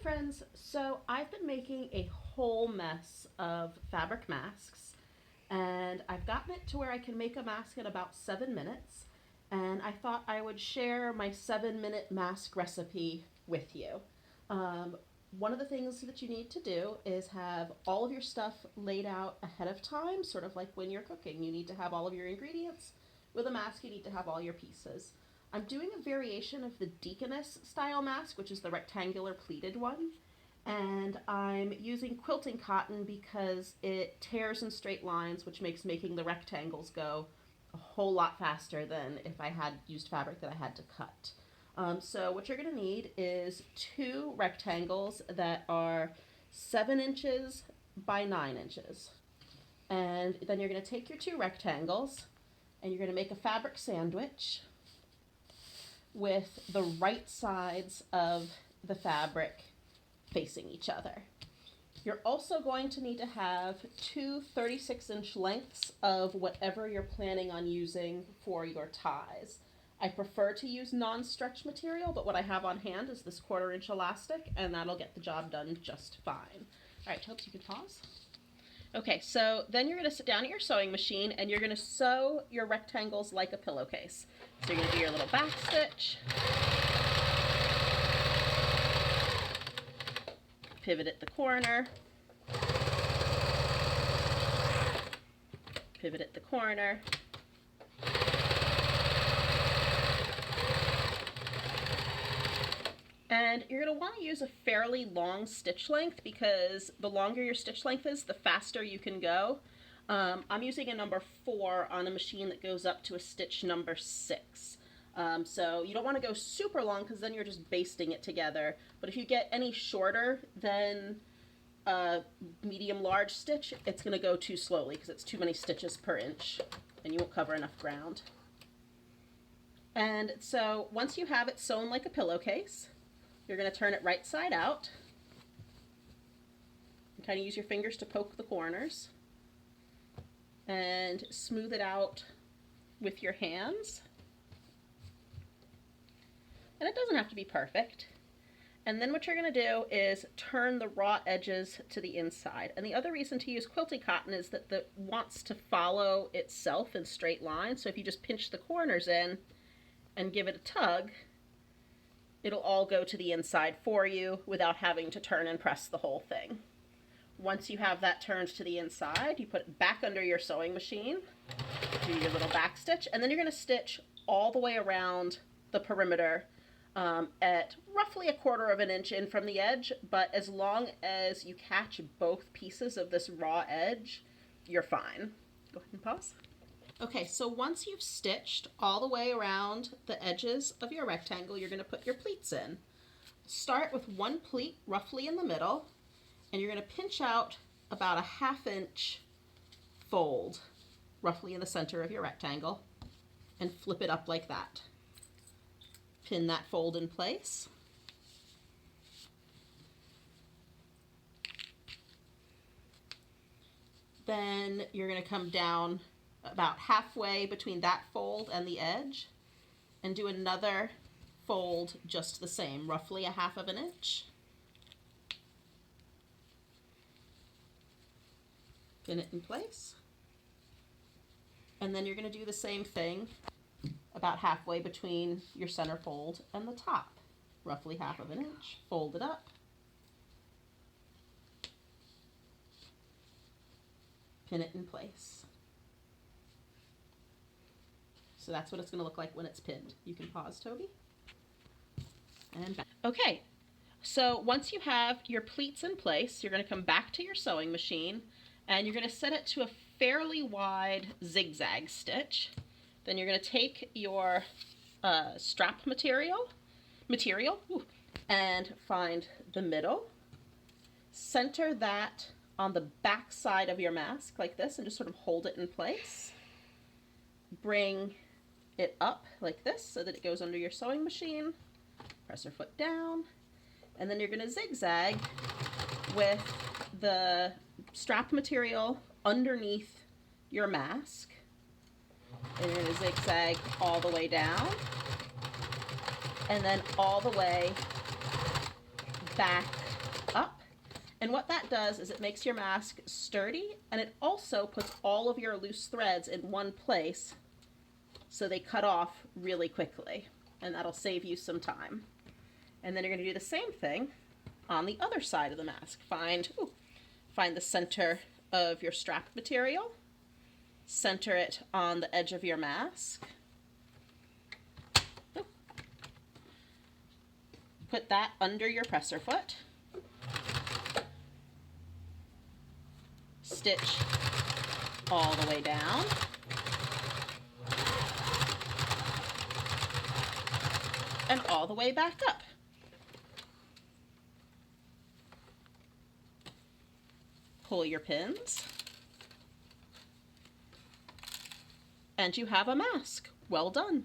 Friends, so I've been making a whole mess of fabric masks, and I've gotten it to where I can make a mask in about 7 minutes, and I thought I would share my 7-minute mask recipe with you. Um, One of the things that you need to do is have all of your stuff laid out ahead of time, sort of like when you're cooking. You need to have all of your ingredients. With a mask, you need to have all your pieces. I'm doing a variation of the Deaconess style mask, which is the rectangular pleated one. And I'm using quilting cotton because it tears in straight lines, which makes making the rectangles go a whole lot faster than if I had used fabric that I had to cut. So what you're going to need is two rectangles that are 7 inches by 9 inches. And then you're going to take your two rectangles and you're going to make a fabric sandwich with the right sides of the fabric facing each other. You're also going to need to have two 36-inch lengths of whatever you're planning on using for your ties. I prefer to use non-stretch material, but what I have on hand is this 1/4-inch elastic, and that'll get the job done just fine. All right, Topes, you can pause. Okay, so then you're going to sit down at your sewing machine and you're going to sew your rectangles like a pillowcase. So you're going to do your little back stitch, pivot at the corner, pivot at the corner, and you're going to want to use a fairly long stitch length because the longer your stitch length is, the faster you can go. I'm using a number 4 on a machine that goes up to a stitch number 6. So you don't want to go super long because then you're just basting it together. But if you get any shorter than a medium-large stitch, it's going to go too slowly because it's too many stitches per inch and you won't cover enough ground. And so once you have it sewn like a pillowcase, you're going to turn it right side out and kind of use your fingers to poke the corners and smooth it out with your hands. And it doesn't have to be perfect. And then what you're going to do is turn the raw edges to the inside. And the other reason to use quilting cotton is that it wants to follow itself in straight lines. So if you just pinch the corners in and give it a tug, it'll all go to the inside for you without having to turn and press the whole thing. Once you have that turned to the inside, you put it back under your sewing machine, do your little back stitch, and then you're going to stitch all the way around the perimeter at roughly 1/4 inch in from the edge, but as long as you catch both pieces of this raw edge, you're fine. Go ahead and pause. Okay, so once you've stitched all the way around the edges of your rectangle, you're going to put your pleats in. Start with one pleat roughly in the middle, and you're going to pinch out about a 1/2 inch fold roughly in the center of your rectangle and flip it up like that. Pin that fold in place. Then you're going to come down about halfway between that fold and the edge and do another fold just the same, roughly a 1/2 inch. Pin it in place. And then you're going to do the same thing about halfway between your center fold and the top, roughly 1/2 inch. Fold it up. Pin it in place. So that's what it's going to look like when it's pinned. You can pause, Toby. And back. Okay, so once you have your pleats in place, you're going to come back to your sewing machine and you're going to set it to a fairly wide zigzag stitch. Then you're going to take your strap material and find the middle. Center that on the back side of your mask like this and just sort of hold it in place. Bring it up like this so that it goes under your sewing machine. Press your foot down, and then you're going to zigzag with the strap material underneath your mask. And you're going to zigzag all the way down and then all the way back And what that does is it makes your mask sturdy, and it also puts all of your loose threads in one place so they cut off really quickly, and that'll save you some time. And then you're going to do the same thing on the other side of the mask. Find the center of your strap material, center it on the edge of your mask. Put that under your presser foot. Stitch all the way down. And all the way back up. Pull your pins. And you have a mask. Well done.